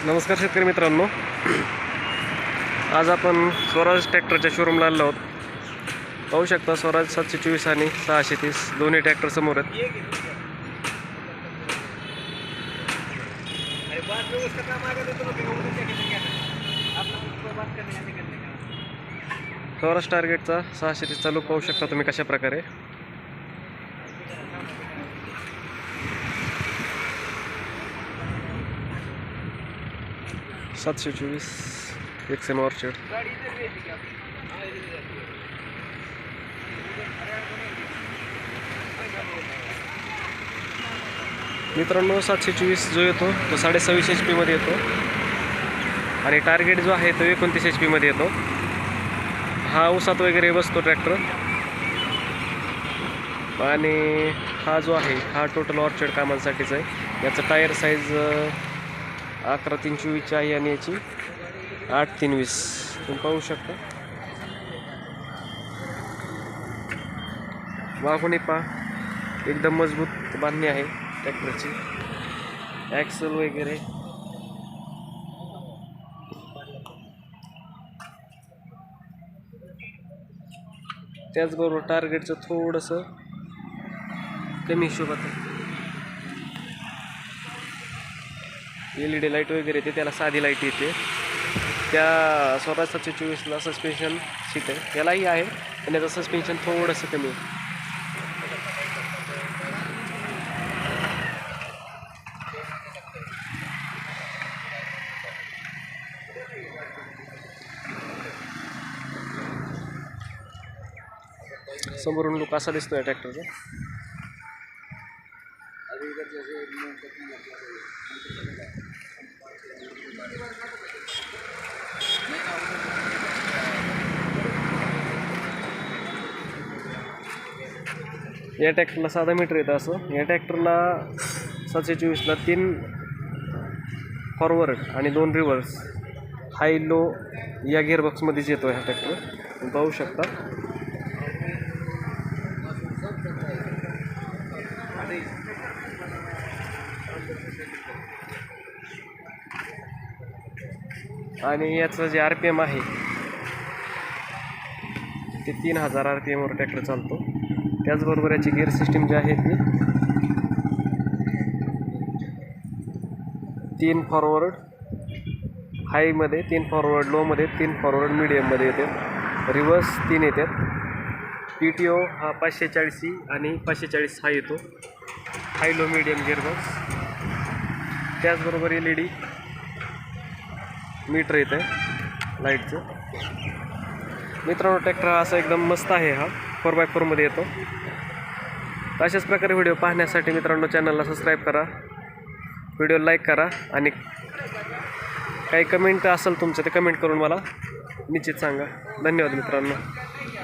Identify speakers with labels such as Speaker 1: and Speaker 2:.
Speaker 1: नमस्कार शेतकरी मित्रांनो, आज आपण स्वराज ट्रॅक्टरच्या शोरूमला आलो आहोत। पाहू शकता स्वराज 724 आणि 630 दोन्ही ट्रॅक्टर समोर आहेत। स्वराज टार्गेटचा 630 चा लुक पाहू शकता तुम्ही कशा प्रकारे। सातशे 724 XM ऑर्चिड। मित्रांनो 724 जो येतो तो 26.5 HP मध्ये येतो आणि टार्गेट जो आहे तो 29 HP मध्ये येतो। हा उसात वगैरे बसतो ट्रॅक्टर आणि हा जो आहे हा टोटल ऑर्चिड कामांसाठीच आहे। याचा टायर साईज 11-3-24 आहे आणि याची 8-3-20 तुम्ही पाहू शकता। मागूनही पहा एकदम मजबूत बांधणी आहे ट्रॅक्टरची, ॲक्सल वगैरे त्याचबरोबर टार्गेटचं थोडंसं कमी हिशोबात आहे। LED लाईट वगैरे येते, त्याला साधी लाईट येते। त्या स्वराज 724ला सस्पेन्शन सीट आहे, यालाही आहे पण याचं सस्पेन्शन थोडंसं कमी आहे। समोरून लुक असा दिसतोय ट्रॅक्टरचा। या ट्रॅक्टरला साधा मीटर येतं असं। या ट्रॅक्टरला 724ला 3 फॉरवर्ड आणि 2 रिव्हर्स हाय लो या गिअरबॉक्समध्येच येतो हा ट्रॅक्टर, तुम्ही पाहू शकता। आणि याचं जे RPM आहे ते 3000 RPM वर ट्रॅक्टर चालतो। त्याचबरोबर याची गिअर सिस्टीम जी आहे ती 3 फॉरवर्ड हायमध्ये, 3 फॉरवर्ड लोमध्ये, 3 फॉरवर्ड मीडियममध्ये येते, रिव्हर्स 3 येतात। PTO हा 540 आणि 540 हा येतो, हाय लो मीडियम गिअरबॉक्स। त्याचबरोबर LED मीटर येतं आहे लाईटचं। मित्रांनो ट्रॅक्टर हा असा एकदम मस्त आहे, हा 4x4 मध्ये येतो। अशाच प्रकारे व्हिडिओ पाहण्यासाठी मित्रांनो चॅनलला सबस्क्राईब करा, व्हिडिओ लाईक करा आणि काही कमेंट असेल तुमचं ते कमेंट करून मला निश्चित सांगा। धन्यवाद मित्रांनो।